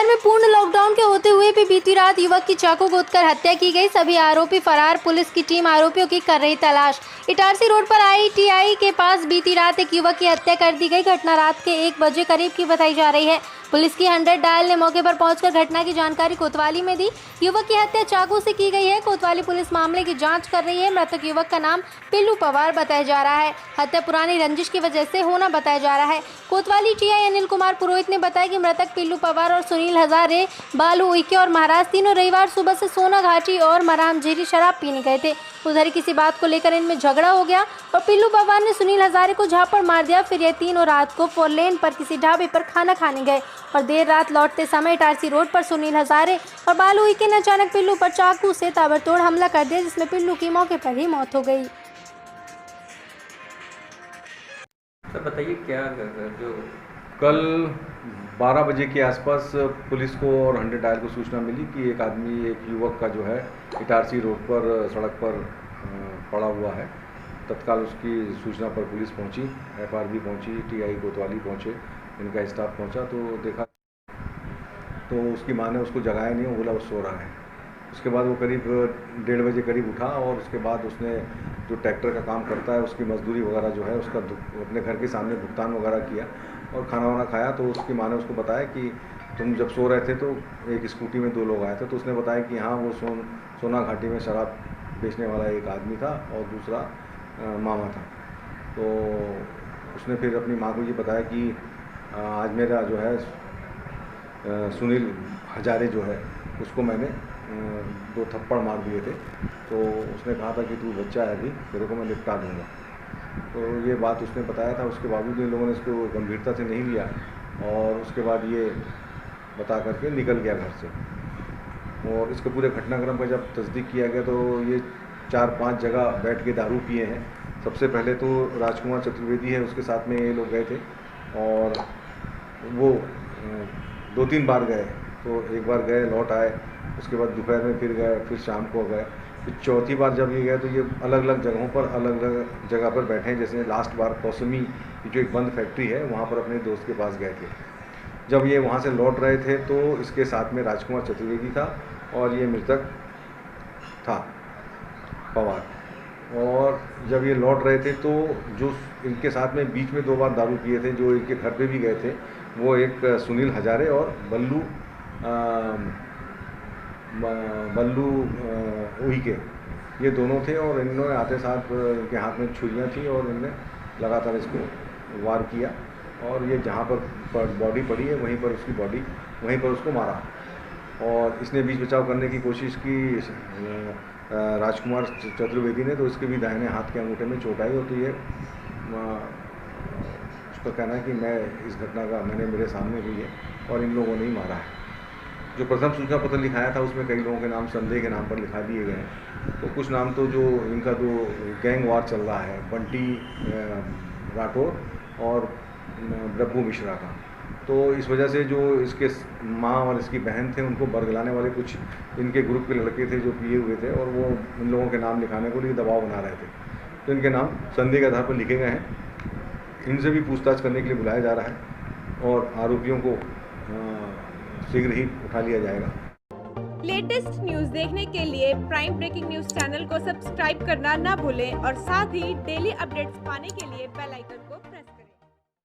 शहर में पूर्ण लॉकडाउन के होते हुए भी बीती रात युवक की चाकू गोदकर हत्या की गई। सभी आरोपी फरार। पुलिस की टीम आरोपियों की कर रही तलाश। इटारसी रोड पर आईटीआई के पास बीती रात एक युवक की हत्या कर दी गई। घटना रात के 1 बजे करीब की बताई जा रही है। पुलिस की 100 डायल ने मौके पर पहुंचकर घटना की जानकारी कोतवाली में दी। युवक की हत्या चाकू से की गई है। कोतवाली पुलिस मामले की जांच कर रही है। मृतक युवक का नाम पिल्लू पवार बताया जा रहा है। हत्या पुरानी रंजिश की वजह से होना बताया जा रहा है। कोतवाली टीआई अनिल कुमार पुरोहित ने बताया कि मृतक पिल्लू पवार और सुनील हजारे, बालू उइके और महाराज तीनों रविवार सुबह से सोना घाटी और मराम झीरी शराब पीने गए थे। उधर किसी बात को लेकर इनमें झगड़ा हो गया और पिल्लू पवार ने सुनील हजारे को झापड़ मार दिया। फिर ये तीनों रात को 4 लेन पर किसी ढाबे पर खाना खाने गए और देर रात लौटते समय इटारसी रोड पर सुनील हजारे और बालू उइके ने अचानक पिल्लू पर चाकू से ताबड़तोड़ हमला कर दिया, जिसमें पिल्लू की मौके पर ही मौत हो गई। सर बताइए क्या जो कल 12 बजे के आसपास पुलिस को और 100 डायल को सूचना मिली कि एक युवक का जो है इटारसी रोड पर सड़क पर पड़ा हुआ है। तत्काल उसकी सूचना पर पुलिस पहुंची, एफआरबी पहुंची, टीआई कोतवाली पहुंचे, इनका स्टाफ पहुंचा तो देखा तो उसकी माँ ने उसको जगाया नहीं, वो बोला वो सो रहा है। उसके बाद वो करीब 1:30 बजे करीब उठा और उसके बाद उसने जो ट्रैक्टर का काम करता है उसकी मजदूरी वगैरह जो है उसका अपने घर के सामने भुगतान वगैरह किया और खाना वाना खाया। तो उसकी माँ ने उसको बताया कि तुम जब सो रहे थे तो एक स्कूटी में 2 लोग आए थे। तो उसने बताया कि हाँ वो सोना घाटी में शराब बेचने वाला एक आदमी था और दूसरा मामा था। तो उसने फिर अपनी माँ को ये बताया कि आज मेरा जो है सुनील हजारे जो है उसको मैंने 2 थप्पड़ मार दिए थे। तो उसने कहा था कि तू बच्चा है अभी, तेरे को मैं निपटा दूँगा। तो ये बात उसने बताया था। उसके बावजूद इन लोगों ने इसको गंभीरता से नहीं लिया और उसके बाद ये बता करके निकल गया घर से। और इसके पूरे घटनाक्रम का जब तस्दीक किया गया तो ये 4-5 जगह बैठ के दारू पिए हैं। सबसे पहले तो राजकुमार चतुर्वेदी है, उसके साथ में ये लोग गए थे और वो 2-3 बार गए। तो एक बार गए, लौट आए, उसके बाद दोपहर में फिर गए, फिर शाम को गए, फिर चौथी बार जब ये गए तो ये अलग अलग जगहों पर अलग अलग जगह पर बैठे हैं। जैसे लास्ट बार कौसमी की जो एक बंद फैक्ट्री है वहाँ पर अपने दोस्त के पास गए थे। जब ये वहाँ से लौट रहे थे तो इसके साथ में राजकुमार चतुर्वेदी था और ये मृतक था पवार। और जब ये लौट रहे थे तो जो इनके साथ में बीच में 2 बार दारू पिए थे, जो इनके घर पे भी गए थे, वो एक सुनील हजारे और बल्लू उइके, ये दोनों थे। और इन्होंने आते साथ इनके हाथ में छुरियाँ थी और इन्होंने लगातार इसको वार किया और ये जहाँ पर बॉडी पड़ी है वहीं पर उसकी बॉडी वहीं पर उसको मारा। और इसने बीच बचाव करने की कोशिश की राजकुमार चतुर्वेदी ने, तो इसके भी दाहिने हाथ के अंगूठे में चोट आई। और तो ये उसका कहना है कि मैं इस घटना का मेरे सामने हुई है और इन लोगों ने ही मारा है। जो प्रथम सूचना पत्र लिखाया था उसमें कई लोगों के नाम संदेह के नाम पर लिखा दिए गए हैं। तो कुछ नाम तो जो इनका जो गैंग वार चल रहा है बंटी राठौर और ब्रभू मिश्रा का, तो इस वजह से जो इसके माँ और इसकी बहन थे उनको बरगलाने वाले कुछ इनके ग्रुप के लड़के थे जो पिए हुए थे और वो इन लोगों के नाम लिखाने को लिए दबाव बना रहे थे। तो इनके नाम संदेह के आधार पर लिखे गए हैं। इनसे भी पूछताछ करने के लिए बुलाया जा रहा है और आरोपियों को शीघ्र ही उठा लिया जाएगा। लेटेस्ट न्यूज देखने के लिए प्राइम ब्रेकिंग न्यूज चैनल को सब्सक्राइब करना ना भूलें और साथ ही डेली अपडेट्स पाने के लिए बेल आइकन को प्रेस करें।